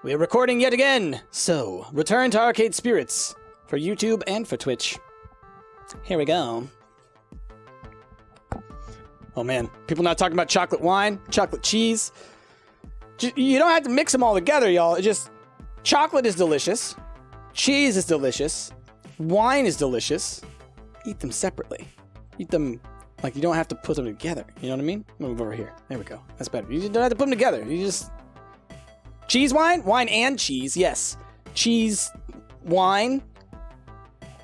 We're recording yet again, so return to Arcade Spirits for YouTube and for Twitch. Here we go. Oh man, people now talking about chocolate wine, chocolate cheese. You don't have to mix them all together, y'all. It just, chocolate is delicious, cheese is delicious, wine is delicious. Eat them separately. Eat them like you don't have to put them together. You know what I mean? Move over here. There we go. That's better. You don't have to put them together. You just... Cheese wine? Wine and cheese, yes. Cheese, wine,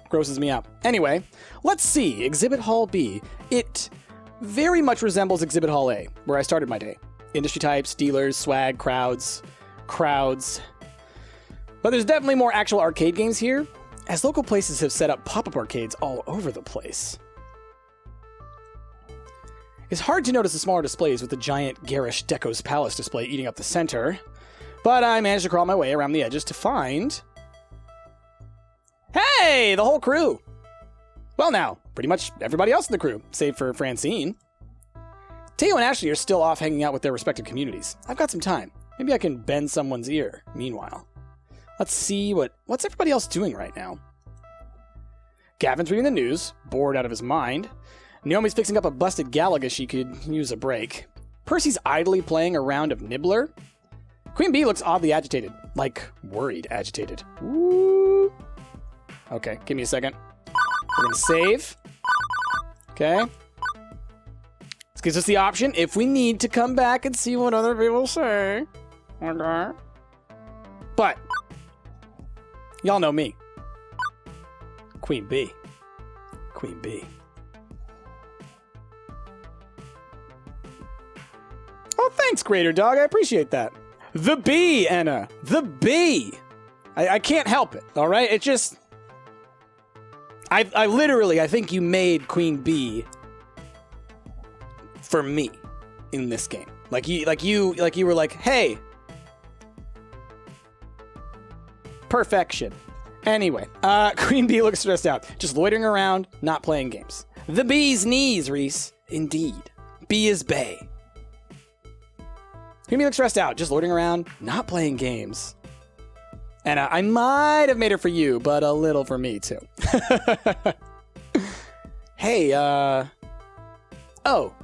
grosses me out. Anyway, let's see. Exhibit Hall B. It very much resembles Exhibit Hall A, where I started my day. Industry types, dealers, swag, crowds. But there's definitely more actual arcade games here, as local places have set up pop-up arcades all over the place. It's hard to notice the smaller displays with the giant garish Deco's Palace display eating up the center. But I managed to crawl my way around the edges to find... Hey! The whole crew! Well now, pretty much everybody else in the crew, save for Francine. Teo and Ashley are still off hanging out with their respective communities. I've got some time. Maybe I can bend someone's ear, meanwhile. Let's see what's everybody else doing right now. Gavin's reading the news, bored out of his mind. Naomi's fixing up a busted Galaga she could use a break. Percy's idly playing a round of Nibbler. Queen Bee looks oddly agitated. Like, worried agitated. Ooh. Okay, give me a second. We're gonna save. Okay. This gives us the option, if we need, to come back and see what other people say. Okay. But, y'all know me. Queen Bee. Queen Bee. Oh, thanks, Greater Dog. I appreciate that. The bee, Anna. The bee. I can't help it, all right? It just... I literally, I think you made Queen Bee for me in this game. Like you were like, hey. Perfection. Anyway, Queen Bee looks stressed out. Just loitering around, not playing games. The bee's knees, Reese. Indeed. Bee is bae. Queen Bee looks stressed out, just loitering around, not playing games. And I might have made her for you, but a little for me, too. Hey, Oh,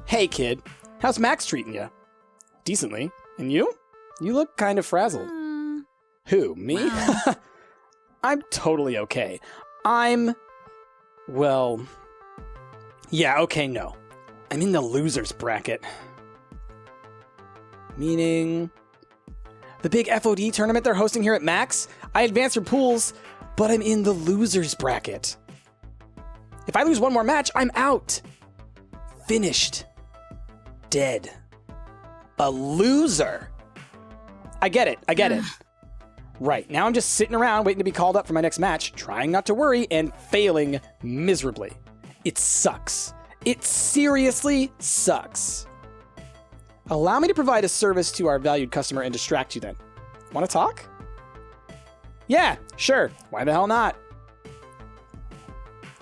hey, kid. How's Max treating you? Decently. And you? You look kind of frazzled. Who, me? Wow. I'm totally okay. Well... Yeah, okay, no. I'm in the loser's bracket. Meaning... The big FOD tournament they're hosting here at Max? I advanced through pools, but I'm in the loser's bracket. If I lose one more match, I'm out. Finished. Dead. A loser. I get it. Right, now I'm just sitting around waiting to be called up for my next match, trying not to worry, and failing miserably. It sucks. It seriously sucks. Allow me to provide a service to our valued customer and distract you then. Want to talk? Yeah, sure. Why the hell not?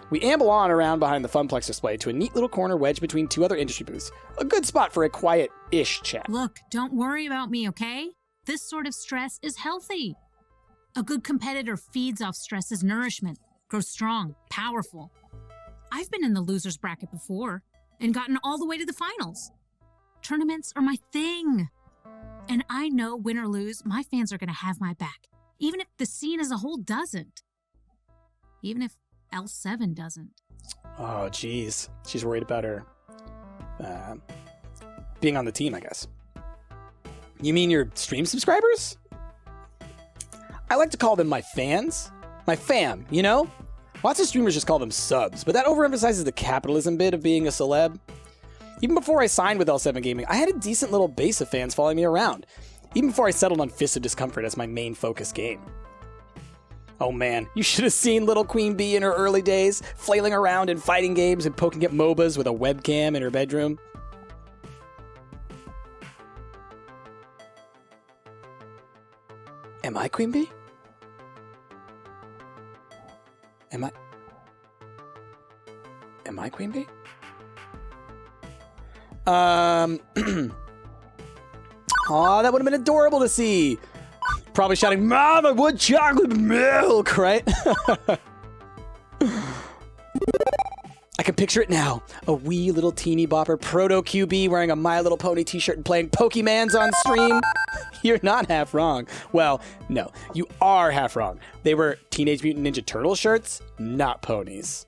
We amble on around behind the Funplex display to a neat little corner wedged between two other industry booths. A good spot for a quiet-ish chat. Look, don't worry about me, okay? This sort of stress is healthy. A good competitor feeds off stress as nourishment, grows strong, powerful. I've been in the loser's bracket before and gotten all the way to the finals. Tournaments are my thing. And I know, win or lose, my fans are going to have my back. Even if the scene as a whole doesn't. Even if L7 doesn't. Oh, geez. She's worried about her being on the team, I guess. You mean your stream subscribers? I like to call them my fans. My fam, you know? Lots of streamers just call them subs, but that overemphasizes the capitalism bit of being a celeb. Even before I signed with L7 Gaming, I had a decent little base of fans following me around. Even before I settled on Fist of Discomfort as my main focus game. Oh man, you should have seen little Queen Bee in her early days, flailing around in fighting games and poking at MOBAs with a webcam in her bedroom. Am I Queen Bee? Am I Queen Bee? Aw, that would have been adorable to see. probably shouting, "Mom, I want chocolate milk," right? I can picture it now. A wee little teeny bopper proto QB wearing a My Little Pony t-shirt and playing Pokemans on stream. You're not half wrong. Well, no, you are half wrong. They were Teenage Mutant Ninja Turtle shirts, not ponies.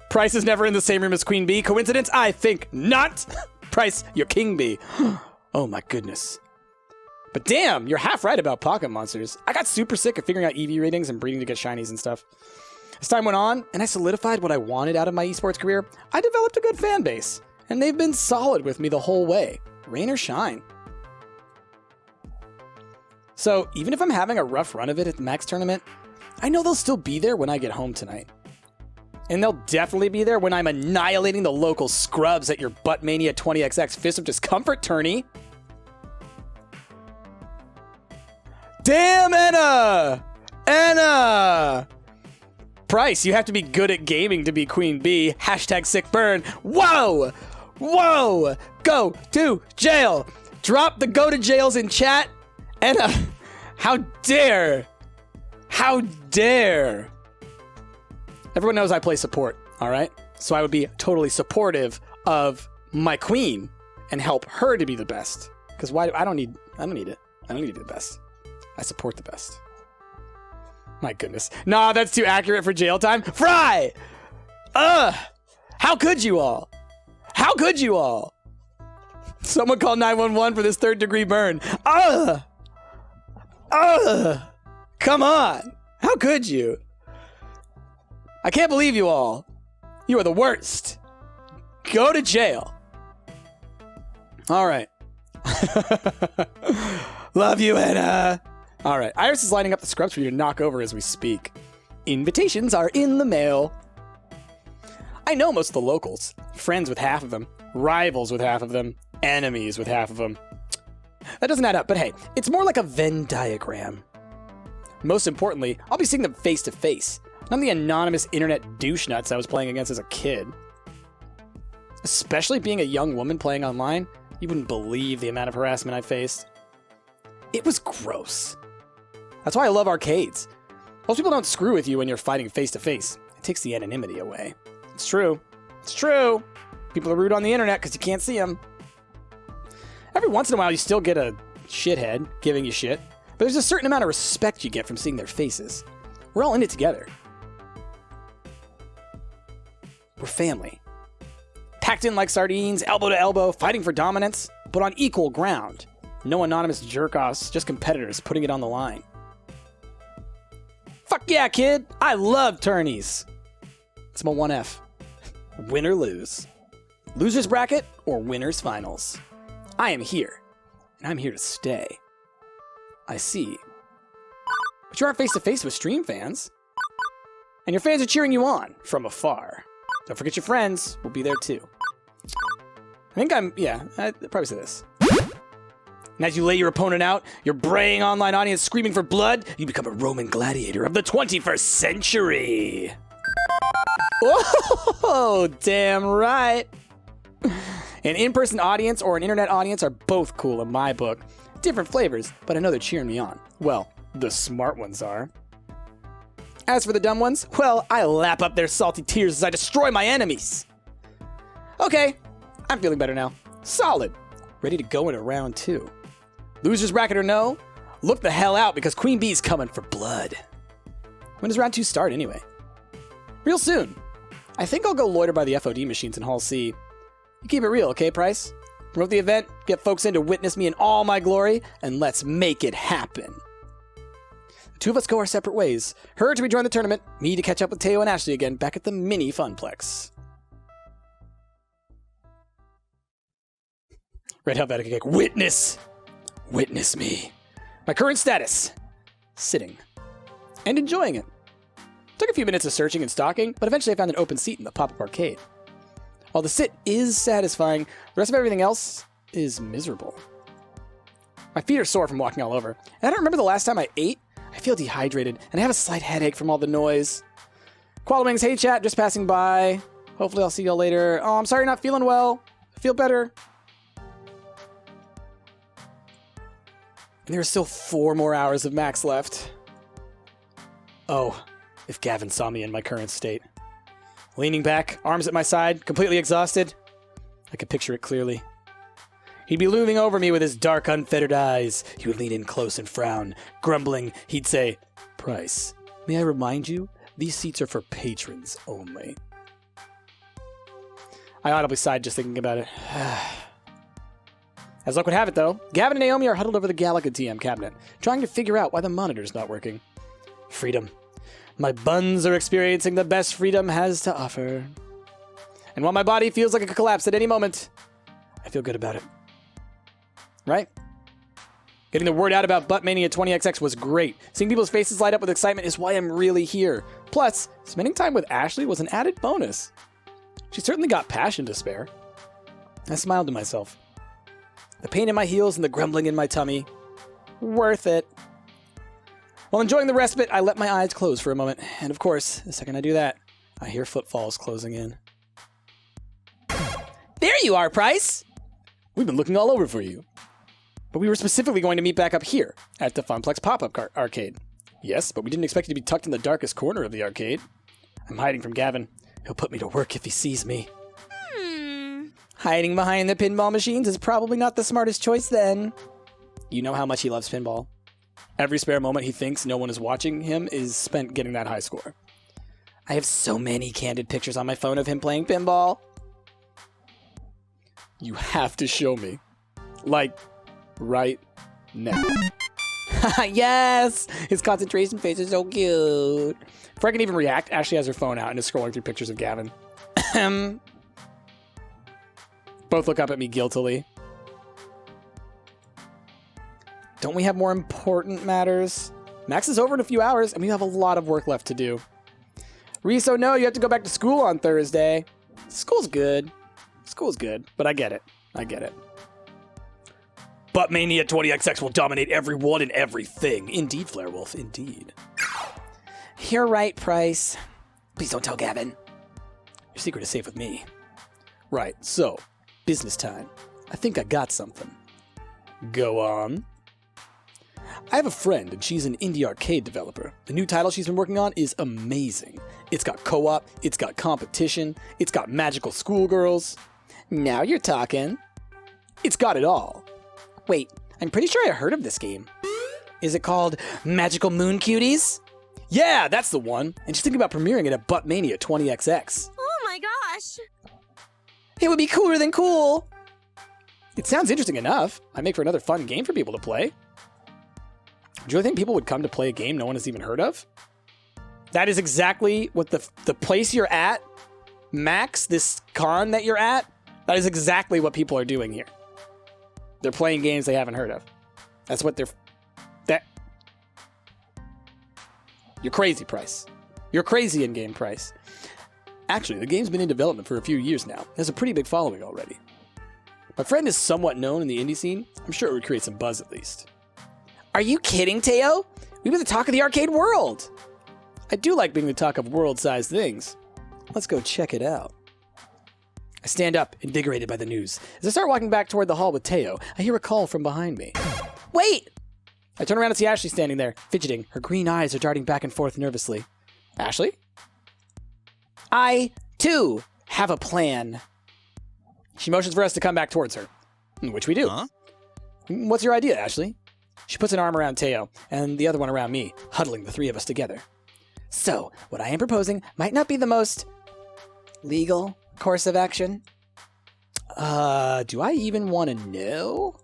Price is never in the same room as Queen Bee. Coincidence? I think not. Price, you're King Bee. Oh my goodness. But damn, you're half right about pocket monsters. I got super sick of figuring out EV ratings and breeding to get shinies and stuff. As time went on, and I solidified what I wanted out of my esports career, I developed a good fan base, and they've been solid with me the whole way, rain or shine. So even if I'm having a rough run of it at the Max tournament, I know they'll still be there when I get home tonight. And they'll definitely be there when I'm annihilating the local scrubs at your Buttmania 20XX Fist of Discomfort tourney. Damn, Anna! Anna! Price, you have to be good at gaming to be Queen Bee. Hashtag sick burn. Whoa! Whoa! Go to jail! Drop the go to jails in chat. Anna, how dare? How dare? Everyone knows I play support, all right? So I would be totally supportive of my queen and help her to be the best. Because why? I don't need it. I don't need to be the best. I support the best. My goodness. Nah, that's too accurate for jail time. Fry! How could you all? How could you all? Someone call 911 for this third-degree burn. Come on. How could you? I can't believe you all. You are the worst. Go to jail. All right. Love you, Anna. All right, Iris is lining up the scrubs for you to knock over as we speak. Invitations are in the mail. I know most of the locals. Friends with half of them. Rivals with half of them. Enemies with half of them. That doesn't add up, but hey, it's more like a Venn diagram. Most importantly, I'll be seeing them face to face. Not the anonymous internet douche nuts I was playing against as a kid. Especially being a young woman playing online, you wouldn't believe the amount of harassment I faced. It was gross. That's why I love arcades. Most people don't screw with you when you're fighting face to face. It takes the anonymity away. It's true. It's true. People are rude on the internet because you can't see them. Every once in a while, you still get a shithead giving you shit, but there's a certain amount of respect you get from seeing their faces. We're all in it together. We're family. Packed in like sardines, elbow to elbow, fighting for dominance, but on equal ground. No anonymous jerk-offs, just competitors putting it on the line. Fuck yeah, kid! I love tourneys! It's my 1F. Win or lose. Loser's bracket or winner's finals. I am here, and I'm here to stay. I see. But you aren't face-to-face with stream fans. And your fans are cheering you on from afar. Don't forget your friends will be there too. I'd probably say this. And as you lay your opponent out, your braying online audience screaming for blood, you become a Roman gladiator of the 21st century. Oh, damn right. An in-person audience or an internet audience are both cool in my book. Different flavors, but I know they're cheering me on. Well, the smart ones are. As for the dumb ones, well, I lap up their salty tears as I destroy my enemies. Okay, I'm feeling better now. Solid. Ready to go in a round 2. Loser's bracket or no, look the hell out because Queen Bee's coming for blood. When does round 2 start anyway? Real soon. I think I'll go loiter by the FOD machines in Hall C. You keep it real, okay, Price? Promote the event, get folks in to witness me in all my glory, and let's make it happen. The two of us go our separate ways. Her to rejoin the tournament, me to catch up with Teo and Ashley again back at the mini Funplex. Red Helvetica Cake, witness! Witness me. My current status, sitting. And enjoying it. Took a few minutes of searching and stalking, but eventually I found an open seat in the pop-up arcade. While the sit is satisfying, the rest of everything else is miserable. My feet are sore from walking all over, and I don't remember the last time I ate. I feel dehydrated, and I have a slight headache from all the noise. Koala Wings, hey chat, just passing by. Hopefully I'll see y'all later. Oh, I'm sorry you're not feeling well. I feel better. And there are still 4 more hours of max left. Oh, if Gavin saw me in my current state. Leaning back, arms at my side, completely exhausted. I could picture it clearly. He'd be looming over me with his dark, unfettered eyes. He would lean in close and frown. Grumbling, he'd say, "Price, may I remind you, these seats are for patrons only." I audibly sighed just thinking about it. As luck would have it, though, Gavin and Naomi are huddled over the Galaga TM cabinet, trying to figure out why the monitor's not working. Freedom. My buns are experiencing the best freedom has to offer. And while my body feels like it could collapse at any moment, I feel good about it. Right? Getting the word out about Buttmania 20XX was great. Seeing people's faces light up with excitement is why I'm really here. Plus, spending time with Ashley was an added bonus. She certainly got passion to spare. I smiled to myself. The pain in my heels and the grumbling in my tummy. Worth it. While enjoying the respite, I let my eyes close for a moment. And of course, the second I do that, I hear footfalls closing in. There you are, Price! We've been looking all over for you. But we were specifically going to meet back up here, at the Funplex pop-up arcade. Yes, but we didn't expect you to be tucked in the darkest corner of the arcade. I'm hiding from Gavin. He'll put me to work if he sees me. Hiding behind the pinball machines is probably not the smartest choice then. You know how much he loves pinball. Every spare moment he thinks no one is watching him is spent getting that high score. I have so many candid pictures on my phone of him playing pinball. You have to show me. Like, right now. Yes! His concentration face is so cute. Before I can even react, Ashley has her phone out and is scrolling through pictures of Gavin. Both look up at me guiltily. Don't we have more important matters? Max is over in a few hours, and we have a lot of work left to do. Riso, no, you have to go back to school on Thursday. School's good. School's good, but I get it. I get it. Buttmania 20XX will dominate everyone and everything. Indeed, Flarewolf, indeed. You're right, Price. Please don't tell Gavin. Your secret is safe with me. Right, so, business time. I think I got something. Go on. I have a friend, and she's an indie arcade developer. The new title she's been working on is amazing. It's got co-op, it's got competition, it's got magical schoolgirls. Now you're talking. It's got it all. Wait, I'm pretty sure I heard of this game. Is it called Magical Moon Cuties? Yeah, that's the one. And she's thinking about premiering it at Buttmania 20XX. Oh my gosh! It would be cooler than cool. It sounds interesting enough. I'd make for another fun game for people to play. Do you really think people would come to play a game no one has even heard of? That is exactly what the place you're at, Max, this con that you're at, that is exactly what people are doing here. They're playing games they haven't heard of. That's what You're crazy, Price. You're crazy in-game, Price. Actually, the game's been in development for a few years now. It has a pretty big following already. My friend is somewhat known in the indie scene. I'm sure it would create some buzz at least. Are you kidding, Teo? We were the talk of the arcade world. I do like being the talk of world-sized things. Let's go check it out. I stand up, invigorated by the news. As I start walking back toward the hall with Teo, I hear a call from behind me. Wait! I turn around and see Ashley standing there, fidgeting. Her green eyes are darting back and forth nervously. Ashley? I, too, have a plan. She motions for us to come back towards her, which we do. Huh? What's your idea, Ashley? She puts an arm around Teo, and the other one around me, huddling the three of us together. So, what I am proposing might not be the most legal course of action. Do I even want to know?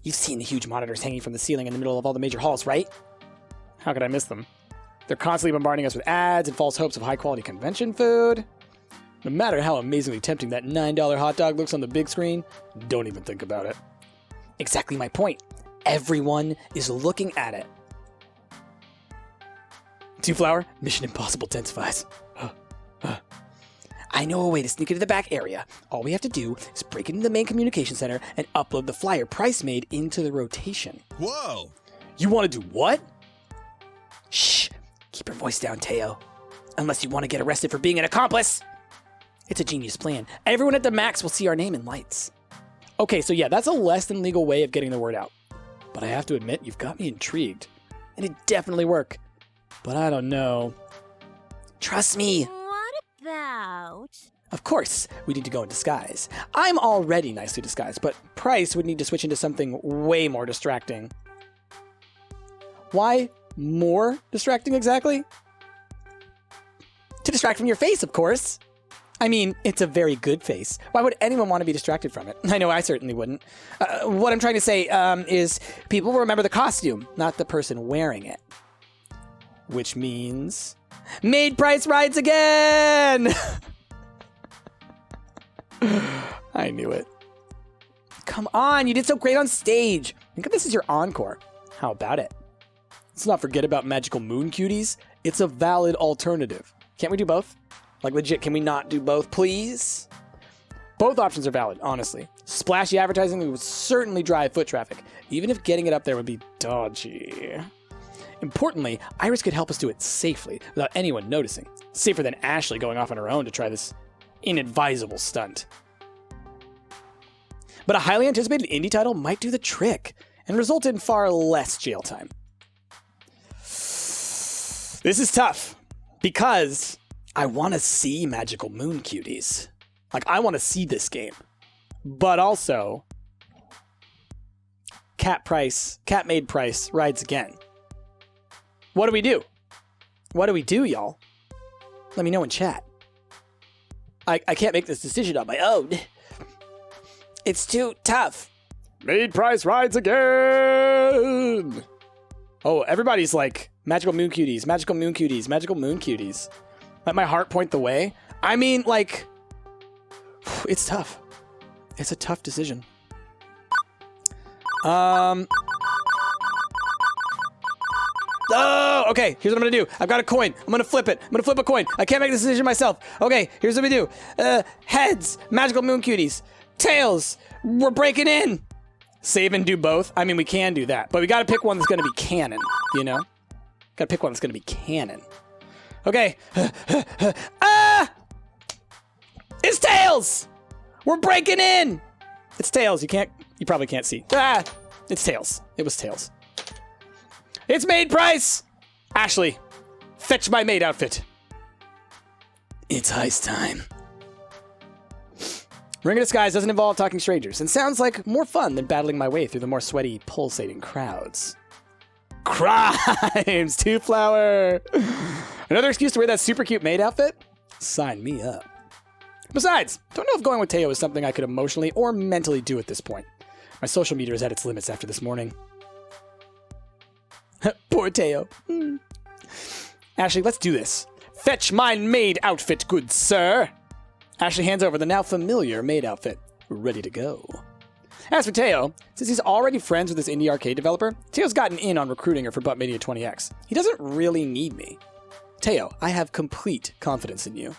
You've seen the huge monitors hanging from the ceiling in the middle of all the major halls, right? How could I miss them? They're constantly bombarding us with ads and false hopes of high-quality convention food. No matter how amazingly tempting that $9 hot dog looks on the big screen, don't even think about it. Exactly my point. Everyone is looking at it. Two Flower, Mission Impossible intensifies. I know a way to sneak into the back area. All we have to do is break into the main communication center and upload the flyer Price made into the rotation. Whoa! You want to do what? Shh. Keep your voice down, Teo. Unless you want to get arrested for being an accomplice. It's a genius plan. Everyone at the Max will see our name in lights. Okay, so yeah, that's a less than legal way of getting the word out. But I have to admit, you've got me intrigued. And it'd definitely work. But I don't know. Trust me. What about? Of course, we need to go in disguise. I'm already nicely disguised, but Price would need to switch into something way more distracting. Why more distracting exactly? To distract from your face, of course. I mean, it's a very good face. Why would anyone want to be distracted from it? I know I certainly wouldn't. What I'm trying to say is people will remember the costume, not the person wearing it. Which means... Maid Price rides again! I knew it. Come on, you did so great on stage. Think of this as your encore. How about it? Let's not forget about magical moon cuties. It's a valid alternative. Can't we do both? Like legit, can we not do both, please? Both options are valid, honestly. Splashy advertising would certainly drive foot traffic, even if getting it up there would be dodgy. Importantly, Iris could help us do it safely, without anyone noticing. Safer than Ashley going off on her own to try this inadvisable stunt. But a highly anticipated indie title might do the trick, and result in far less jail time. This is tough, because I want to see Magical Moon Cuties. Like, I want to see this game. But also, Cat Maid Price rides again. What do we do? What do we do, y'all? Let me know in chat. I can't make this decision on my own. It's too tough. Maid Price rides again! Oh, everybody's like, Magical Moon Cuties, Magical Moon Cuties, Magical Moon Cuties. Let my heart point the way. I mean, like, it's tough. It's a tough decision. Oh, okay, here's what I'm gonna do. I've got a coin. I'm gonna flip it. I'm gonna flip a coin. I can't make this decision myself. Okay, here's what we do. Heads, Magical Moon Cuties. Tails, we're breaking in. Save and do both. I mean, we can do that, but we gotta pick one that's gonna be canon, you know? Gotta pick one that's gonna be canon. Okay. Ah! It's Tails! We're breaking in! It's Tails. You probably can't see. Ah! It's Tails. It was Tails. It's Maid Price! Ashley, fetch my maid outfit. It's heist time. Ring of Disguise doesn't involve talking strangers and sounds like more fun than battling my way through the more sweaty, pulsating crowds. Crimes! Two Flower! Another excuse to wear that super cute maid outfit? Sign me up. Besides, don't know if going with Teo is something I could emotionally or mentally do at this point. My social meter is at its limits after this morning. Poor Teo. Ashley, let's do this. Fetch my maid outfit, good sir. Ashley hands over the now familiar maid outfit. Ready to go. As for Teo, since he's already friends with this indie arcade developer, Teo's gotten in on recruiting her for Buttmania 20X. He doesn't really need me. Teo, I have complete confidence in you.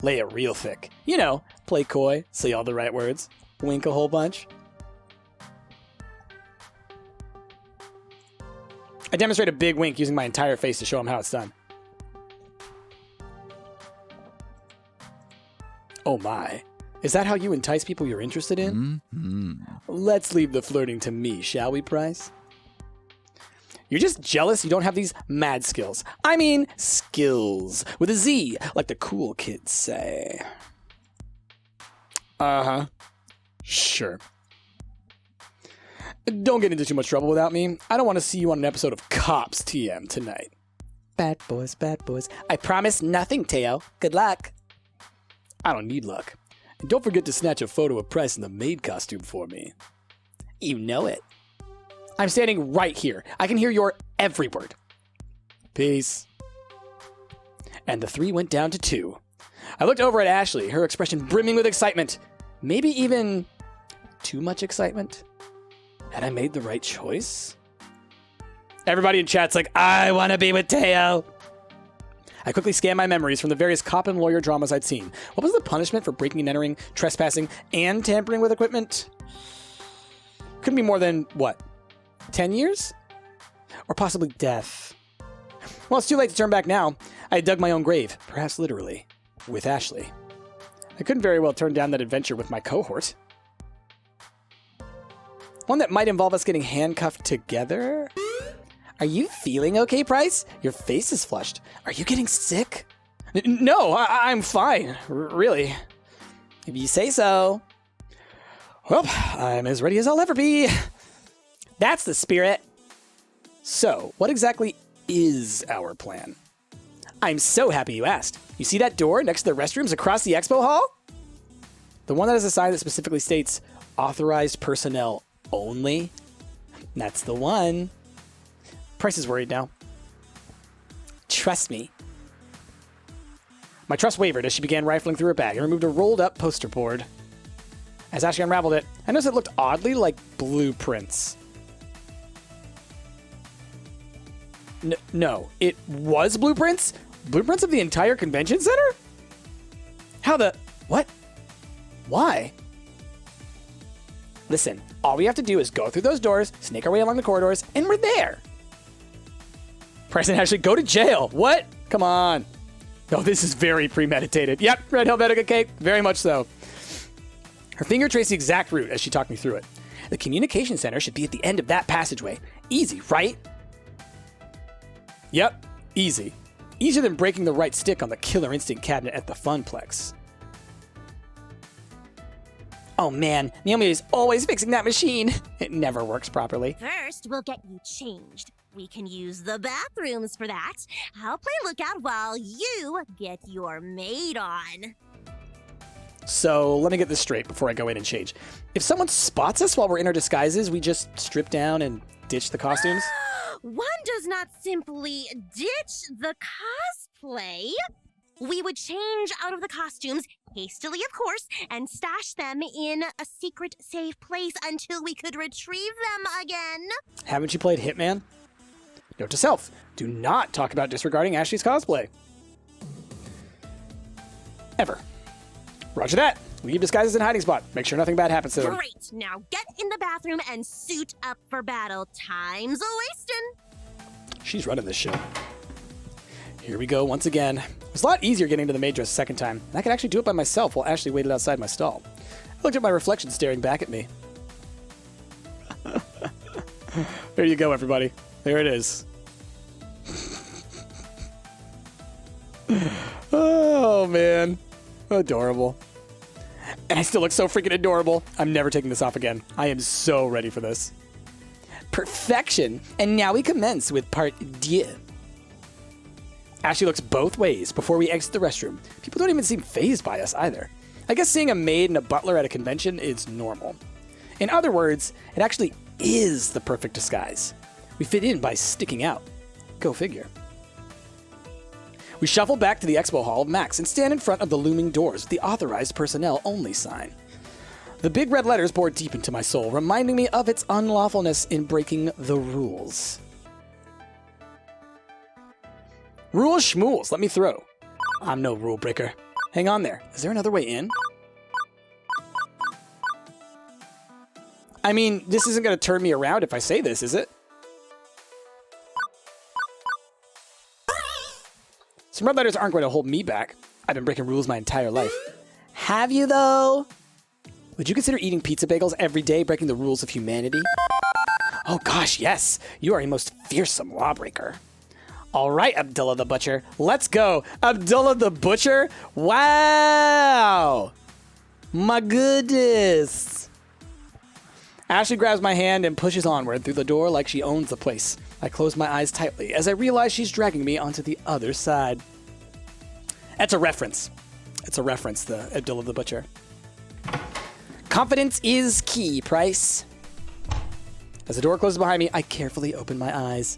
Lay it real thick. You know, play coy, say all the right words, wink a whole bunch. I demonstrate a big wink using my entire face to show him how it's done. Oh my. Is that how you entice people you're interested in? Mm-hmm. Let's leave the flirting to me, shall we, Price? You're just jealous you don't have these mad skills. I mean, skills. With a Z, like the cool kids say. Uh-huh. Sure. Don't get into too much trouble without me. I don't want to see you on an episode of Cops TM tonight. Bad boys, bad boys. I promise nothing, Teo. Good luck. I don't need luck. And don't forget to snatch a photo of Price in the maid costume for me. You know it. I'm standing right here. I can hear your every word. Peace. And the 3 went down to 2. I looked over at Ashley, her expression brimming with excitement. Maybe even too much excitement. Had I made the right choice? Everybody in chat's like, I want to be with Teo. I quickly scanned my memories from the various cop and lawyer dramas I'd seen. What was the punishment for breaking and entering, trespassing, and tampering with equipment? Couldn't be more than, what, 10 years? Or possibly death. Well, it's too late to turn back now. I dug my own grave, perhaps literally, with Ashley. I couldn't very well turn down that adventure with my cohort. One that might involve us getting handcuffed together? Are you feeling okay, Price? Your face is flushed. Are you getting sick? No, I'm fine, really. If you say so. Well, I'm as ready as I'll ever be. That's the spirit. So, what exactly is our plan? I'm so happy you asked. You see that door next to the restrooms across the expo hall? The one that has a sign that specifically states, authorized personnel only? That's the one. Price is worried now. Trust me. My trust wavered as she began rifling through her bag and removed a rolled-up poster board. As Ashley unraveled it, I noticed it looked oddly like blueprints. No, it was blueprints? Blueprints of the entire convention center? How the... What? Why? Listen, all we have to do is go through those doors, snake our way along the corridors, and we're there. Price and Ashley go to jail. What? Come on. Oh, this is very premeditated. Yep, Red Helvetica cake. Very much so. Her finger traced the exact route as she talked me through it. The communication center should be at the end of that passageway. Easy, right? Yep, easy. Easier than breaking the right stick on the Killer Instinct cabinet at the Funplex. Oh man, Naomi is always fixing that machine. It never works properly. First, we'll get you changed. We can use the bathrooms for that. I'll play lookout while you get your maid on. So, let me get this straight before I go in and change. If someone spots us while we're in our disguises, we just strip down and ditch the costumes? One does not simply ditch the cosplay. We would change out of the costumes, hastily of course, and stash them in a secret safe place until we could retrieve them again. Haven't you played Hitman? Note to self, do not talk about disregarding Ashley's cosplay. Ever. Roger that. Leave disguises in hiding spot. Make sure nothing bad happens to them. Great. Now get in the bathroom and suit up for battle. Time's a-wastin'. She's running this show. Here we go once again. It was a lot easier getting to the maid dress the second time. I could actually do it by myself while Ashley waited outside my stall. I looked at my reflection staring back at me. There you go, everybody. There it is. Oh, man. Adorable. And I still look so freaking adorable. I'm never taking this off again. I am so ready for this. Perfection. And now we commence with part 2. Ashley looks both ways before we exit the restroom. People don't even seem fazed by us either. I guess seeing a maid and a butler at a convention is normal. In other words, it actually is the perfect disguise. We fit in by sticking out. Go figure. We shuffle back to the expo hall of Max and stand in front of the looming doors with the authorized personnel only sign. The big red letters bore deep into my soul, reminding me of its unlawfulness in breaking the rules. Rules schmools, let me through. I'm no rule breaker. Hang on there. Is there another way in? I mean, this isn't going to turn me around if I say this, is it? Some red letters aren't going to hold me back. I've been breaking rules my entire life. Have you, though? Would you consider eating pizza bagels every day breaking the rules of humanity? Oh gosh, yes. You are a most fearsome lawbreaker. All right, Abdullah the Butcher. Let's go. Abdullah the Butcher? Wow. My goodness. Ashley grabs my hand and pushes onward through the door like she owns the place. I close my eyes tightly as I realize she's dragging me onto the other side. That's a reference. It's a reference, the Abdullah the Butcher. Confidence is key, Price. As the door closes behind me, I carefully open my eyes.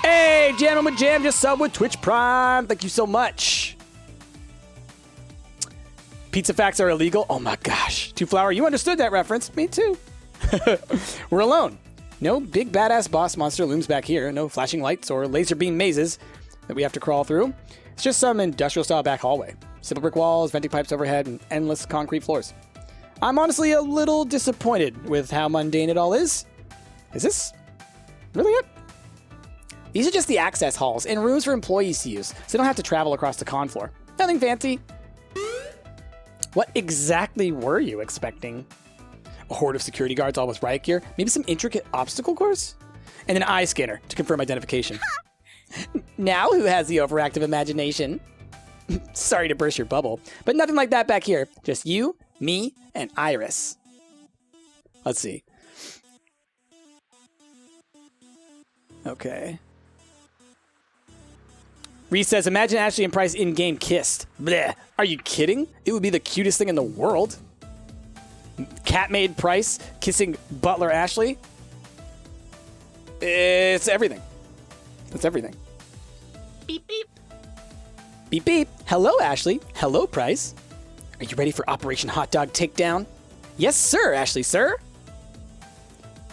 Hey, gentlemen, Jam just subbed with Twitch Prime. Thank you so much. Pizza facts are illegal? Oh my gosh. Two Flower, you understood that reference. Me too. We're alone. No big badass boss monster looms back here. No flashing lights or laser beam mazes that we have to crawl through. It's just some industrial style back hallway. Simple brick walls, venting pipes overhead, and endless concrete floors. I'm honestly a little disappointed with how mundane it all is. Is this really it? These are just the access halls and rooms for employees to use, so they don't have to travel across the con floor. Nothing fancy. What exactly were you expecting? A horde of security guards all with riot gear? Maybe some intricate obstacle course? And an eye scanner to confirm identification. Now who has the overactive imagination? Sorry to burst your bubble, but nothing like that back here. Just you, me, and Iris. Let's see. Okay. Reese says, imagine Ashley and Price in-game kissed. Bleh. Are you kidding? It would be the cutest thing in the world. Cat-made Price kissing Butler Ashley. It's everything. It's everything. Beep, beep. Beep, beep. Hello, Ashley. Hello, Price. Are you ready for Operation Hot Dog Takedown? Yes, sir, Ashley, sir.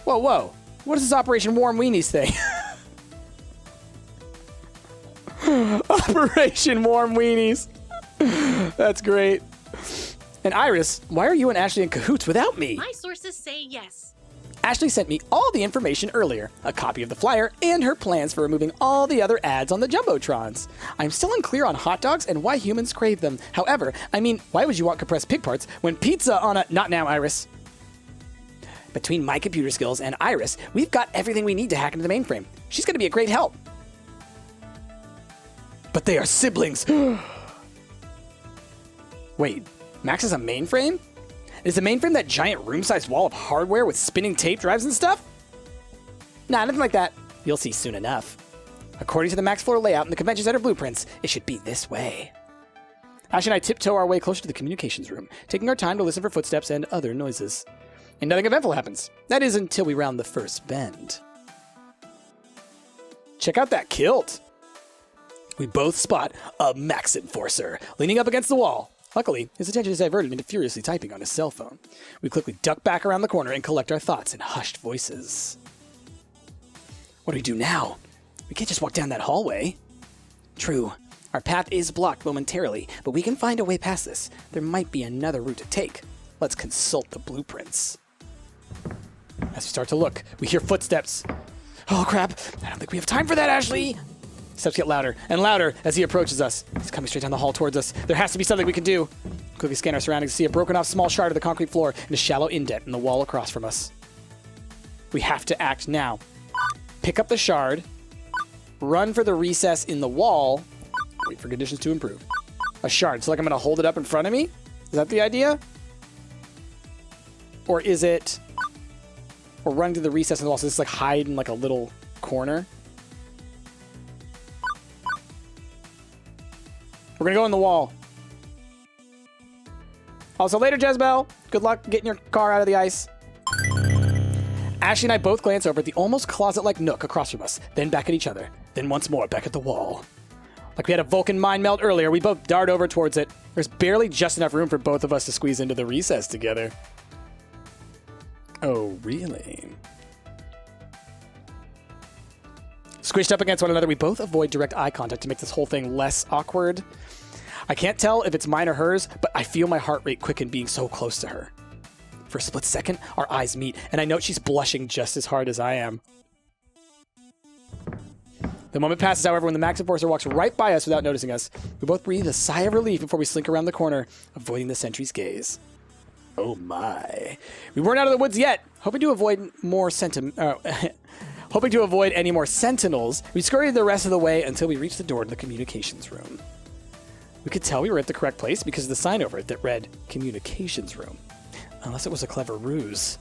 Whoa, whoa. What is this Operation Warm Weenies thing? Operation Warm Weenies. That's great. And Iris, why are you and Ashley in cahoots without me? My sources say yes. Ashley sent me all the information earlier, a copy of the flyer, and her plans for removing all the other ads on the Jumbotrons. I'm still unclear on hot dogs and why humans crave them. However, I mean, why would you want compressed pig parts when pizza on a... Not now, Iris. Between my computer skills and Iris, we've got everything we need to hack into the mainframe. She's going to be a great help. But they are siblings. Wait, Max has a mainframe? Is the mainframe that giant room-sized wall of hardware with spinning tape drives and stuff? Nah, nothing like that. You'll see soon enough. According to the Max floor layout and the convention center blueprints, it should be this way. Ash and I tiptoe our way closer to the communications room, taking our time to listen for footsteps and other noises. And nothing eventful happens. That is until we round the first bend. Check out that kilt. We both spot a Max Enforcer leaning up against the wall. Luckily, his attention is diverted into furiously typing on his cell phone. We quickly duck back around the corner and collect our thoughts in hushed voices. What do we do now? We can't just walk down that hallway. True, our path is blocked momentarily, but we can find a way past this. There might be another route to take. Let's consult the blueprints. As we start to look, we hear footsteps. Oh crap, I don't think we have time for that, Ashley! Steps get louder and louder as he approaches us. He's coming straight down the hall towards us. There has to be something we can do. Quickly scan our surroundings to see a broken off small shard of the concrete floor and a shallow indent in the wall across from us. We have to act now. Pick up the shard, run for the recess in the wall, wait for conditions to improve. A shard, so like I'm gonna hold it up in front of me? Is that the idea? Or is it, or run to the recess in the wall, so this is like hide in like a little corner? We're gonna go in the wall. Also, later, Jezebel. Good luck getting your car out of the ice. Ashley and I both glance over at the almost closet-like nook across from us, then back at each other, then once more back at the wall. Like we had a Vulcan mind meld earlier, we both dart over towards it. There's barely just enough room for both of us to squeeze into the recess together. Oh, really? Squished up against one another, we both avoid direct eye contact to make this whole thing less awkward. I can't tell if it's mine or hers, but I feel my heart rate quicken being so close to her. For a split second, our eyes meet, and I note she's blushing just as hard as I am. The moment passes, however, when the Max Enforcer walks right by us without noticing us. We both breathe a sigh of relief before we slink around the corner, avoiding the sentry's gaze. Oh my. We weren't out of the woods yet. Hoping to avoid any more sentinels, we scurried the rest of the way until we reached the door to the communications room. We could tell we were at the correct place because of the sign over it that read, Communications Room. Unless it was a clever ruse.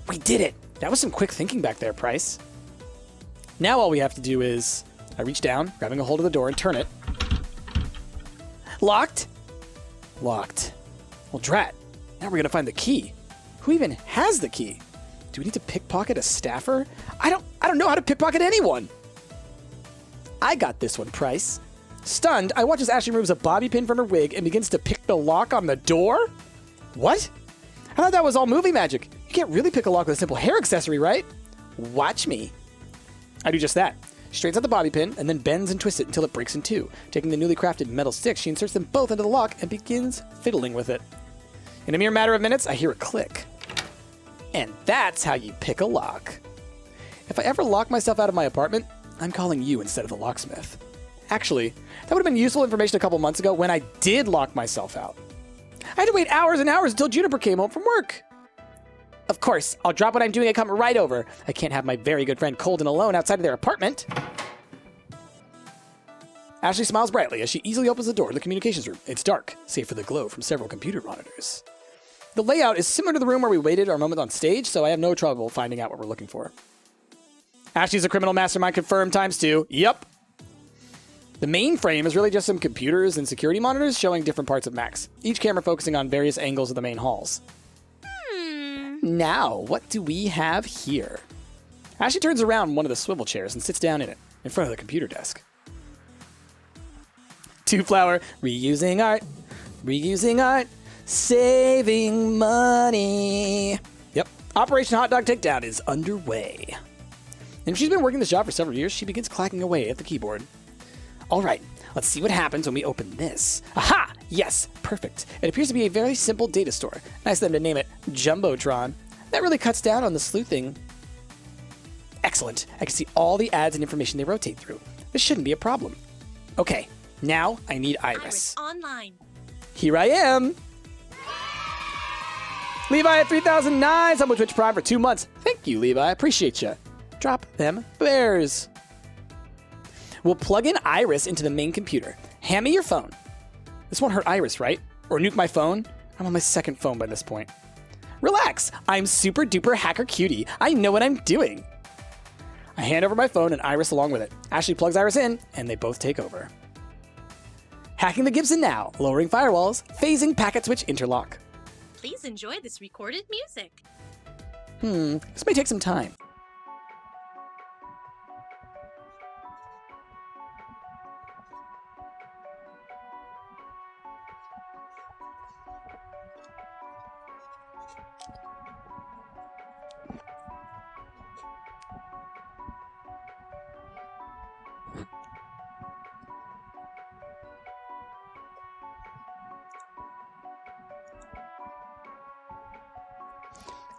We did it! That was some quick thinking back there, Price. Now all we have to do is... I reach down, grabbing a hold of the door, and turn it. Locked? Locked. Well, drat. Now we're gonna find the key. Who even has the key? Do we need to pickpocket a staffer? I don't know how to pickpocket anyone. I got this one, Price. Stunned, I watch as Ashley removes a bobby pin from her wig and begins to pick the lock on the door? What? I thought that was all movie magic. You can't really pick a lock with a simple hair accessory, right? Watch me. I do just that. She straightens out the bobby pin and then bends and twists it until it breaks in two. Taking the newly crafted metal sticks, she inserts them both into the lock and begins fiddling with it. In a mere matter of minutes, I hear a click. And that's how you pick a lock. If I ever lock myself out of my apartment, I'm calling you instead of the locksmith. Actually, that would have been useful information a couple months ago when I did lock myself out. I had to wait hours and hours until Juniper came home from work. Of course, I'll drop what I'm doing and come right over. I can't have my very good friend cold and alone outside of their apartment. Ashley smiles brightly as she easily opens the door to the communications room. It's dark, save for the glow from several computer monitors. The layout is similar to the room where we waited our moment on stage, so I have no trouble finding out what we're looking for. Ashley's a criminal mastermind confirmed ×2. Yep. The main frame is really just some computers and security monitors showing different parts of Max, each camera focusing on various angles of the main halls. Now, what do we have here? Ashley turns around one of the swivel chairs and sits down in it, in front of the computer desk. 2-flower, reusing art, saving money. Yep, Operation Hot Dog Takedown is underway. And if she's been working this job for several years, she begins clacking away at the keyboard. All right, let's see what happens when we open this. Aha! Yes, perfect. It appears to be a very simple data store. Nice of them to name it Jumbotron. That really cuts down on the sleuthing. Excellent. I can see all the ads and information they rotate through. This shouldn't be a problem. Okay, now I need Iris. Online. Here I am. Levi at 3009, sub with Twitch Prime for 2 months. Thank you, Levi. Appreciate you. Drop them bears. We'll plug in Iris into the main computer. Hand me your phone. This won't hurt Iris, right? Or nuke my phone? I'm on my second phone by this point. Relax. I'm super duper hacker cutie. I know what I'm doing. I hand over my phone and Iris along with it. Ashley plugs Iris in, and they both take over. Hacking the Gibson now. Lowering firewalls. Phasing packet switch interlock. Please enjoy this recorded music. This may take some time.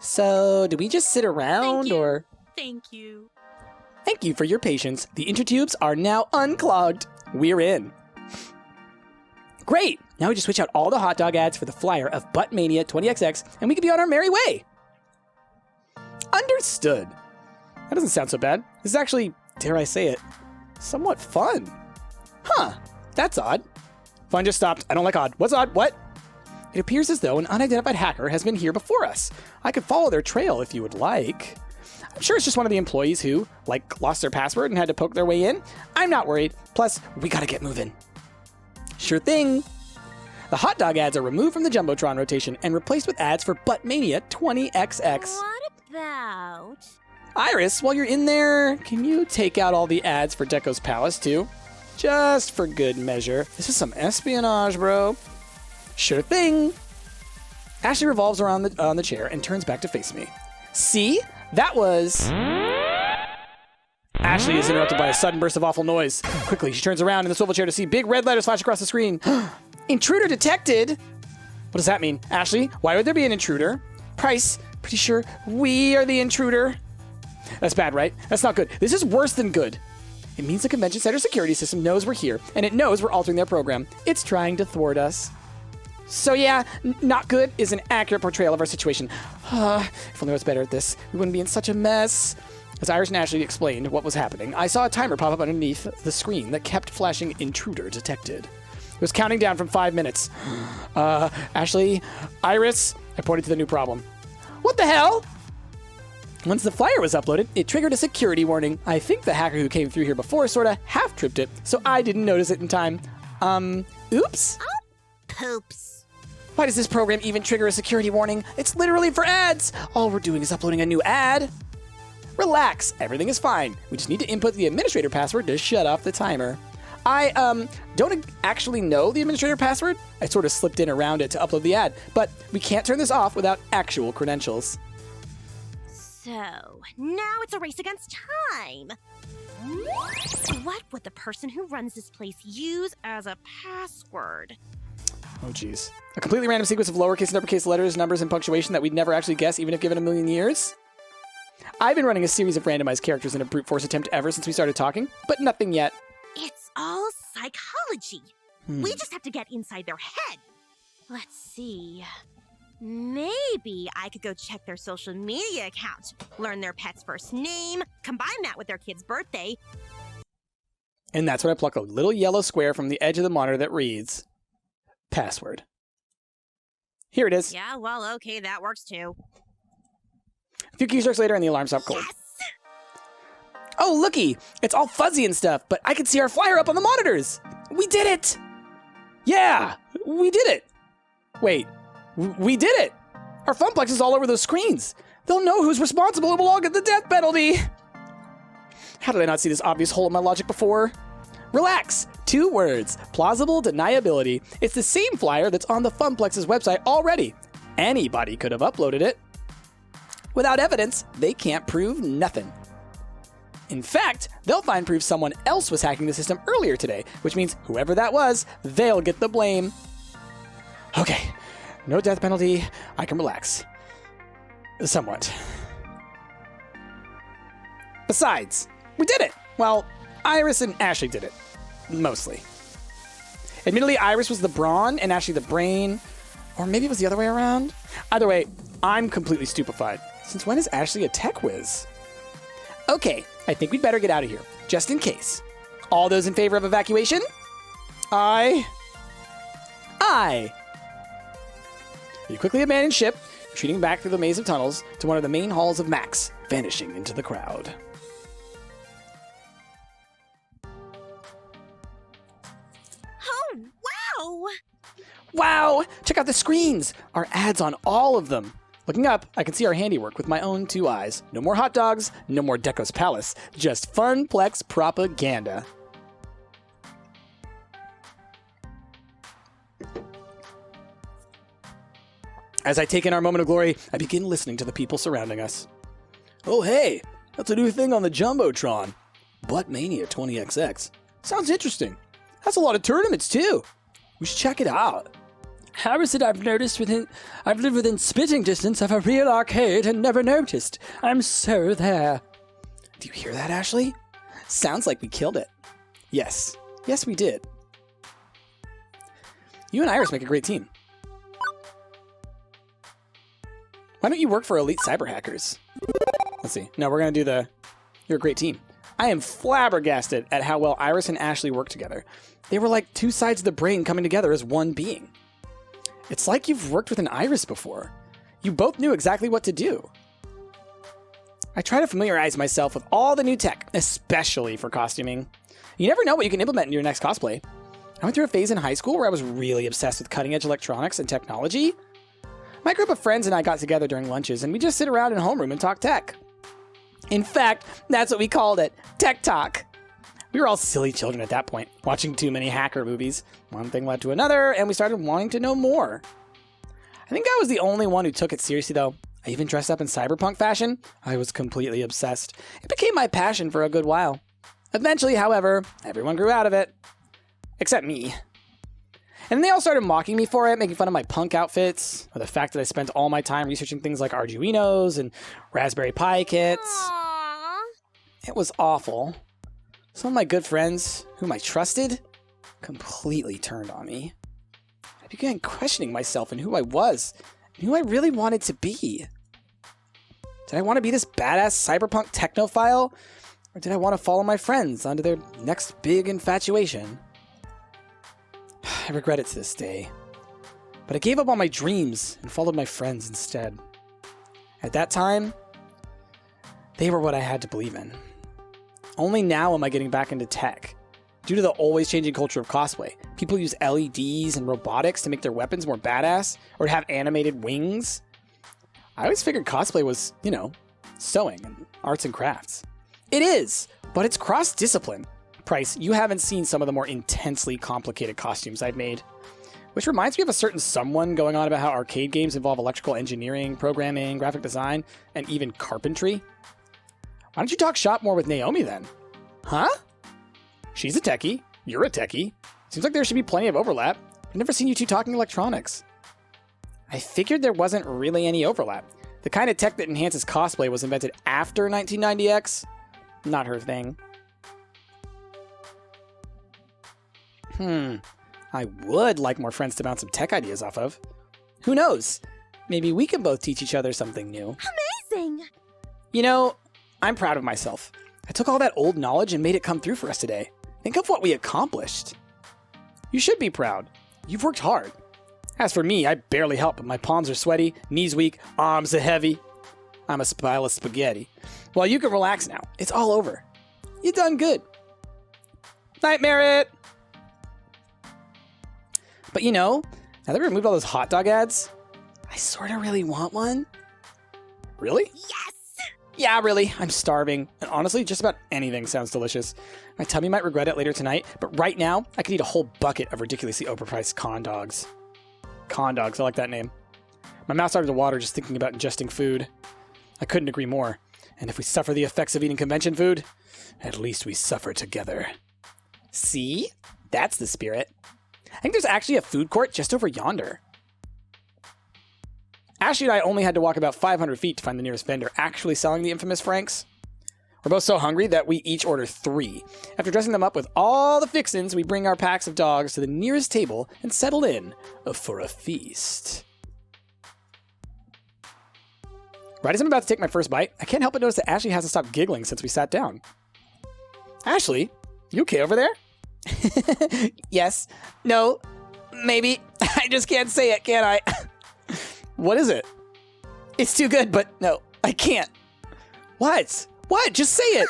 So, do we just sit around, or? Thank you. Thank you for your patience. The intertubes are now unclogged. We're in. Great! Now we just switch out all the hot dog ads for the flyer of Buttmania 20XX, and we can be on our merry way. Understood. That doesn't sound so bad. This is actually, dare I say it, somewhat fun. Huh, that's odd. Fun just stopped. I don't like odd. What's odd? What? It appears as though an unidentified hacker has been here before us. I could follow their trail if you would like. I'm sure it's just one of the employees who, lost their password and had to poke their way in. I'm not worried. Plus, we gotta get moving. Sure thing. The hot dog ads are removed from the Jumbotron rotation and replaced with ads for Buttmania 20XX. What about? Iris, while you're in there, can you take out all the ads for Deco's Palace, too? Just for good measure. This is some espionage, bro. Sure thing. Ashley revolves around on the chair and turns back to face me. See? That was... Ashley is interrupted by a sudden burst of awful noise. Quickly, she turns around in the swivel chair to see big red letters flash across the screen. Intruder detected! What does that mean? Ashley, why would there be an intruder? Price, pretty sure we are the intruder. That's bad, right? That's not good. This is worse than good. It means the convention center security system knows we're here, and it knows we're altering their program. It's trying to thwart us. So yeah, not good is an accurate portrayal of our situation. If only I was better at this, we wouldn't be in such a mess. As Iris and Ashley explained what was happening, I saw a timer pop up underneath the screen that kept flashing intruder detected. It was counting down from 5 minutes. Ashley, Iris, I pointed to the new problem. What the hell? Once the flyer was uploaded, it triggered a security warning. I think the hacker who came through here before sorta half-tripped it, so I didn't notice it in time. Oops? Poops. Why does this program even trigger a security warning? It's literally for ads! All we're doing is uploading a new ad. Relax, everything is fine. We just need to input the administrator password to shut off the timer. I, don't actually know the administrator password. I sort of slipped in around it to upload the ad, but we can't turn this off without actual credentials. So, now it's a race against time. What would the person who runs this place use as a password? Oh, geez. A completely random sequence of lowercase and uppercase letters, numbers, and punctuation that we'd never actually guess, even if given a million years? I've been running a series of randomized characters in a brute force attempt ever since we started talking, but nothing yet. It's all psychology. We just have to get inside their head. Let's see. Maybe I could go check their social media account, learn their pet's first name, combine that with their kid's birthday. And that's when I pluck a little yellow square from the edge of the monitor that reads, password. Here it is. Yeah, well, okay, that works too. A few keystrokes later and the alarm stopped cold. Yes! Oh, looky! It's all fuzzy and stuff, but I can see our flyer up on the monitors! We did it! Yeah! We did it! Wait, we did it! Our Funplex is all over those screens! They'll know who's responsible and we'll all get the death penalty! How did I not see this obvious hole in my logic before? Relax! 2 words. Plausible deniability. It's the same flyer that's on the Funplex's website already. Anybody could have uploaded it. Without evidence, they can't prove nothing. In fact, they'll find proof someone else was hacking the system earlier today, which means whoever that was, they'll get the blame. Okay, no death penalty. I can relax. Somewhat. Besides, we did it! Well, Iris and Ashley did it. Mostly. Admittedly, Iris was the brawn and Ashley the brain. Or maybe it was the other way around. Either way, I'm completely stupefied. Since when is Ashley a tech whiz? Okay, I think we'd better get out of here, just in case. All those in favor of evacuation? Aye. You quickly abandon ship, retreating back through the maze of tunnels to one of the main halls of Max, vanishing into the crowd. Oh, wow! Wow! Check out the screens! Our ads on all of them. Looking up, I can see our handiwork with my own 2 eyes. No more hot dogs, no more Deco's Palace, just Funplex propaganda. As I take in our moment of glory, I begin listening to the people surrounding us. Oh hey, that's a new thing on the Jumbotron. Buttmania 20XX. Sounds interesting. That's a lot of tournaments too. We should check it out. Harris said I've lived within spitting distance of a real arcade and never noticed. I'm so there. Do you hear that, Ashley? Sounds like we killed it. Yes. Yes, we did. You and Iris make a great team. Why don't you work for Elite Cyber Hackers? Let's see. No, we're going to do the... You're a great team. I am flabbergasted at how well Iris and Ashley work together. They were like 2 sides of the brain coming together as one being. It's like you've worked with an Iris before. You both knew exactly what to do. I try to familiarize myself with all the new tech, especially for costuming. You never know what you can implement in your next cosplay. I went through a phase in high school where I was really obsessed with cutting-edge electronics and technology. My group of friends and I got together during lunches, and we just sit around in homeroom and talk tech. In fact, that's what we called it, Tech Talk. We were all silly children at that point, watching too many hacker movies. One thing led to another, and we started wanting to know more. I think I was the only one who took it seriously, though. I even dressed up in cyberpunk fashion. I was completely obsessed. It became my passion for a good while. Eventually, however, everyone grew out of it. Except me. And they all started mocking me for it, making fun of my punk outfits, or the fact that I spent all my time researching things like Arduinos and Raspberry Pi kits. Aww. It was awful. Some of my good friends, whom I trusted, completely turned on me. I began questioning myself and who I was, and who I really wanted to be. Did I want to be this badass cyberpunk technophile, or did I want to follow my friends onto their next big infatuation? I regret it to this day, but I gave up on my dreams and followed my friends instead. At that time, they were what I had to believe in. Only now am I getting back into tech. Due to the always changing culture of cosplay, people use LEDs and robotics to make their weapons more badass, or to have animated wings. I always figured cosplay was, sewing and arts and crafts. It is, but it's cross-discipline. Price, you haven't seen some of the more intensely complicated costumes I've made. Which reminds me of a certain someone going on about how arcade games involve electrical engineering, programming, graphic design, and even carpentry. Why don't you talk shop more with Naomi then? Huh? She's a techie. You're a techie. Seems like there should be plenty of overlap. I've never seen you two talking electronics. I figured there wasn't really any overlap. The kind of tech that enhances cosplay was invented after 1990X. Not her thing. I would like more friends to bounce some tech ideas off of. Who knows? Maybe we can both teach each other something new. Amazing! You know, I'm proud of myself. I took all that old knowledge and made it come through for us today. Think of what we accomplished. You should be proud. You've worked hard. As for me, I barely help, but my palms are sweaty, knees weak, arms are heavy. I'm a pile of spaghetti. Well, you can relax now. It's all over. You done good. Night, Merritt! But you know, now that we removed all those hot dog ads, I sorta really want one. Really? Yes! Yeah, really. I'm starving. And honestly, just about anything sounds delicious. My tummy might regret it later tonight, but right now, I could eat a whole bucket of ridiculously overpriced con dogs. Con dogs, I like that name. My mouth started to water just thinking about ingesting food. I couldn't agree more. And if we suffer the effects of eating convention food, at least we suffer together. See? That's the spirit. I think there's actually a food court just over yonder. Ashley and I only had to walk about 500 feet to find the nearest vendor actually selling the infamous Franks. We're both so hungry that we each order 3. After dressing them up with all the fixins, we bring our packs of dogs to the nearest table and settle in for a feast. Right as I'm about to take my first bite, I can't help but notice that Ashley hasn't stopped giggling since we sat down. Ashley, you okay over there? Yes. No. Maybe. I just can't say it, can I? What is it? It's too good, but no, I can't. What? What? Just say it.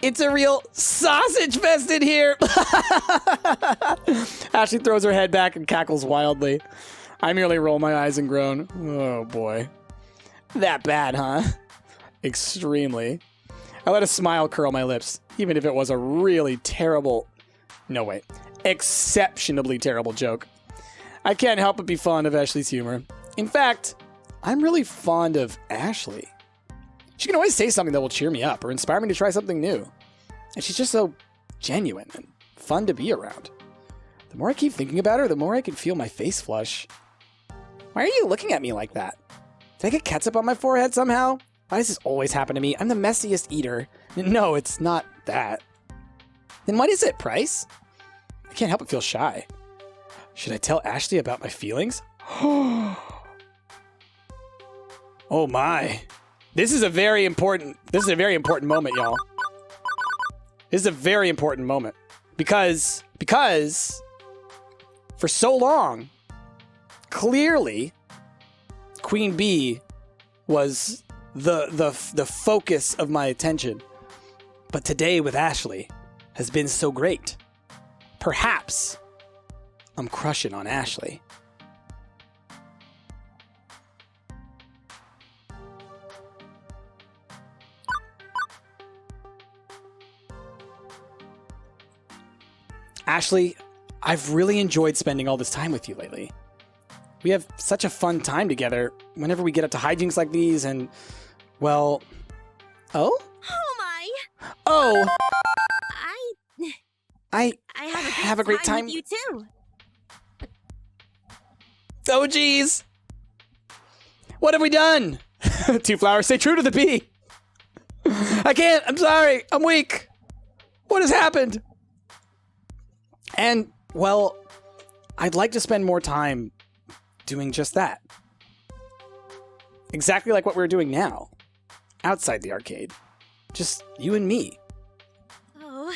It's a real sausage fest in here. Ashley throws her head back and cackles wildly. I merely roll my eyes and groan. Oh boy. That bad, huh? Extremely. I let a smile curl my lips, even if it was a really terrible... No, wait. Exceptionally terrible joke. I can't help but be fond of Ashley's humor. In fact, I'm really fond of Ashley. She can always say something that will cheer me up or inspire me to try something new. And she's just so genuine and fun to be around. The more I keep thinking about her, the more I can feel my face flush. Why are you looking at me like that? Did I get ketchup on my forehead somehow? Why does this always happen to me? I'm the messiest eater. No, it's not that. Then what is it, Price? I can't help but feel shy. Should I tell Ashley about my feelings? Oh my. This is a very important moment, y'all. This is a very important moment. Because for so long, clearly, Queen Bee was the focus of my attention. But today with Ashley has been so great. Perhaps I'm crushing on Ashley. Ashley, I've really enjoyed spending all this time with you lately. We have such a fun time together whenever we get up to hijinks like these and, well... Oh? Oh my! Oh! I have a great time with you too. Oh, geez! What have we done? 2 flowers, stay true to the bee! I can't, I'm sorry, I'm weak! What has happened? And, well, I'd like to spend more time doing just that. Exactly like what we're doing now. Outside the arcade. Just you and me. Oh,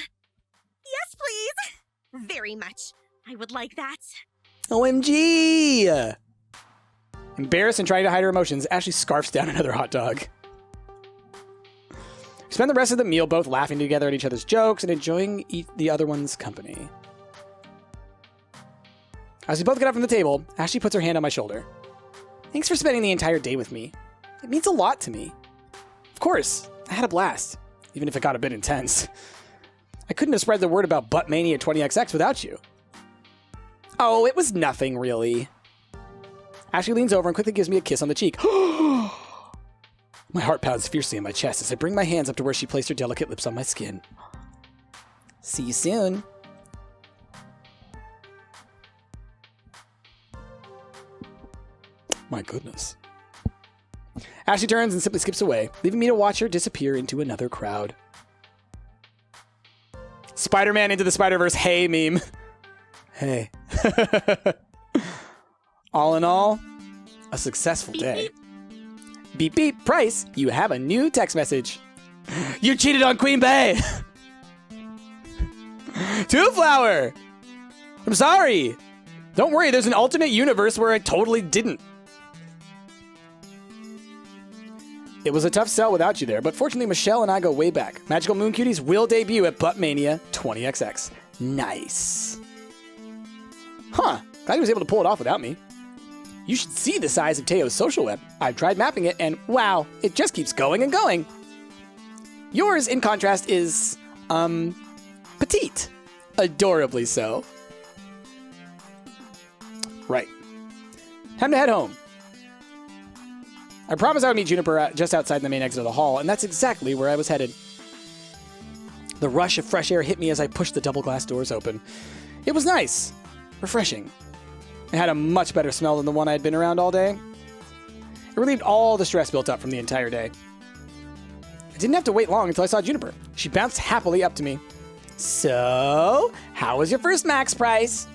yes, please. Very much. I would like that. OMG! Embarrassed and trying to hide her emotions, Ashley scarfs down another hot dog. We spend the rest of the meal both laughing together at each other's jokes and enjoying the other one's company. As we both get up from the table, Ashley puts her hand on my shoulder. Thanks for spending the entire day with me. It means a lot to me. Of course, I had a blast, even if it got a bit intense. I couldn't have spread the word about Buttmania 20XX without you. Oh, it was nothing, really. Ashley leans over and quickly gives me a kiss on the cheek. My heart pounds fiercely in my chest as I bring my hands up to where she placed her delicate lips on my skin. See you soon. My goodness. Ashley turns and simply skips away, leaving me to watch her disappear into another crowd. Spider-Man Into the Spider-Verse hey meme. Hey. All in all, a successful day. Beep beep, Price, you have a new text message. You cheated on Queen Bey! Two Flower! I'm sorry! Don't worry, there's an alternate universe where I totally didn't. It was a tough sell without you there, but fortunately Michelle and I go way back. Magical Moon Cuties will debut at Buttmania 20XX. Nice. Huh, glad he was able to pull it off without me. You should see the size of Teo's social web. I've tried mapping it, and wow, it just keeps going and going. Yours, in contrast, is, petite. Adorably so. Right. Time to head home. I promised I would meet Juniper just outside the main exit of the hall, and that's exactly where I was headed. The rush of fresh air hit me as I pushed the double glass doors open. It was nice. Refreshing. It had a much better smell than the one I had been around all day. It relieved all the stress built up from the entire day. I didn't have to wait long until I saw Juniper. She bounced happily up to me. So, how was your first max price?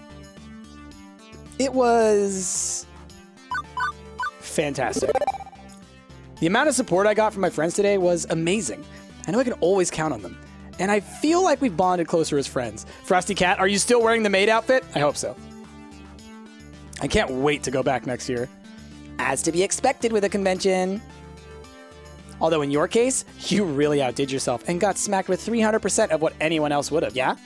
It was fantastic. The amount of support I got from my friends today was amazing. I know I can always count on them. And I feel like we've bonded closer as friends. Frosty Cat, are you still wearing the maid outfit? I hope so. I can't wait to go back next year. As to be expected with a convention. Although in your case, you really outdid yourself and got smacked with 300% of what anyone else would have, yeah?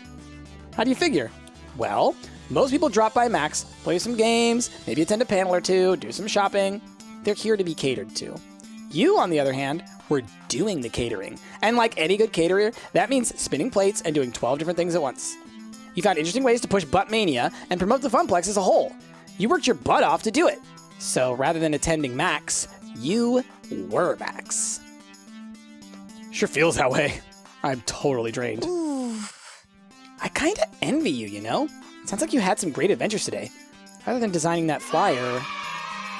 How do you figure? Well, most people drop by Max, play some games, maybe attend a panel or two, do some shopping. They're here to be catered to. You, on the other hand, were doing the catering. And like any good caterer, that means spinning plates and doing 12 different things at once. You found interesting ways to push Buttmania and promote the Funplex as a whole. You worked your butt off to do it. So rather than attending Max, you were Max. Sure feels that way. I'm totally drained. I kinda envy you, you know? Sounds like you had some great adventures today. Rather than designing that flyer...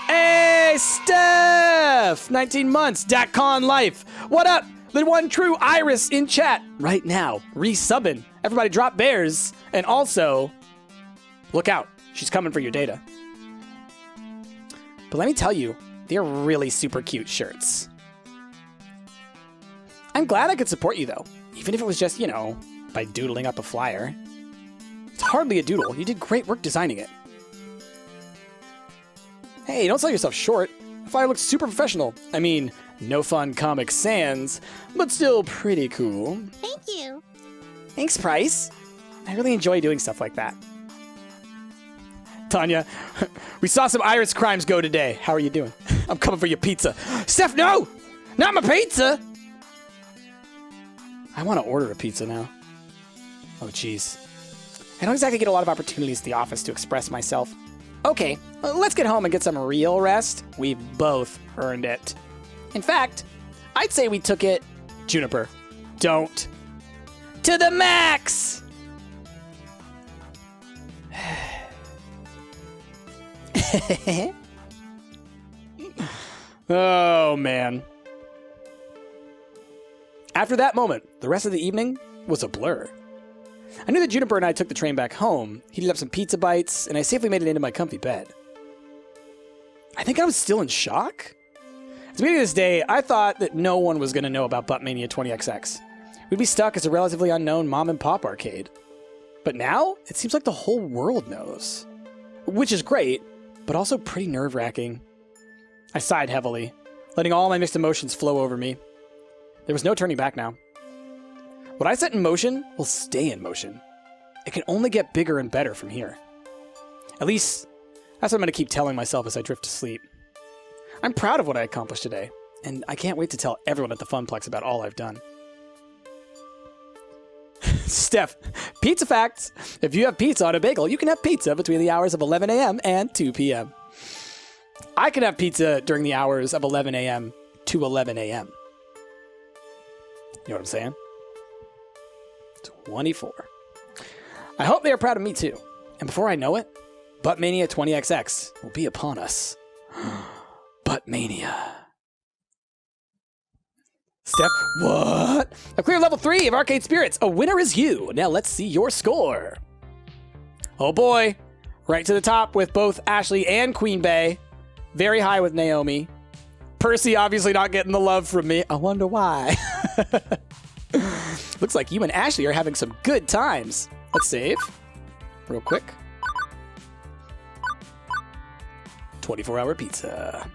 Hey, Steph! 19 months, DatCon life. What up? The one true Iris in chat right now. Resubbing. Everybody drop bears. And also, look out. She's coming for your data. But let me tell you, they're really super cute shirts. I'm glad I could support you, though. Even if it was just, you know, by doodling up a flyer. It's hardly a doodle. You did great work designing it. Hey, don't sell yourself short. The flyer looks super professional. I mean, no fun Comic Sans, but still pretty cool. Thank you. Thanks, Price. I really enjoy doing stuff like that. Tanya, we saw some Iris crimes go today. How are you doing? I'm coming for your pizza. Steph, no! Not my pizza! I want to order a pizza now. Oh, jeez. I don't exactly get a lot of opportunities at the office to express myself. Okay, let's get home and get some real rest. We've both earned it. In fact, I'd say we took it... Juniper, don't. To the max! Oh, man. After that moment, the rest of the evening was a blur. I knew that Juniper and I took the train back home, heated up some pizza bites, and I safely made it into my comfy bed. I think I was still in shock. At the beginning of this day, I thought that no one was going to know about Buttmania 20XX. We'd be stuck as a relatively unknown mom-and-pop arcade. But now, it seems like the whole world knows. Which is great, but also pretty nerve-wracking. I sighed heavily, letting all my mixed emotions flow over me. There was no turning back now. What I set in motion will stay in motion. It can only get bigger and better from here. At least, that's what I'm going to keep telling myself as I drift to sleep. I'm proud of what I accomplished today, and I can't wait to tell everyone at the Funplex about all I've done. Steph, pizza facts. If you have pizza on a bagel, you can have pizza between the hours of 11 a.m. and 2 p.m. I can have pizza during the hours of 11 a.m. to 11 a.m. You know what I'm saying? 24. I hope they are proud of me too. And before I know it, Buttmania 20XX will be upon us. Buttmania. Steph, what? A clear level 3 of Arcade Spirits. A winner is you. Now let's see your score. Oh boy. Right to the top with both Ashley and Queen Bey. Very high with Naomi. Percy obviously not getting the love from me. I wonder why. Looks like you and Ashley are having some good times. Let's save. Real quick. 24-hour pizza.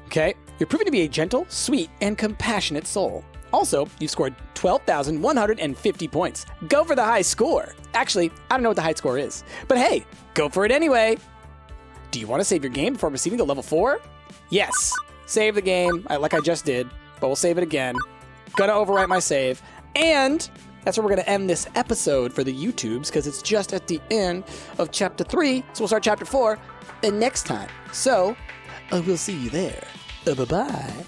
Okay, you're proving to be a gentle, sweet, and compassionate soul. Also, you've scored 12,150 points. Go for the high score. Actually, I don't know what the high score is. But hey, go for it anyway. Do you want to save your game before proceeding to level 4? Yes. Save the game, like I just did, but we'll save it again. Gonna overwrite my save. And that's where we're going to end this episode for the YouTubes, because it's just at the end of Chapter 3. So we'll start Chapter 4 the next time. So, we'll see you there. Bye-bye.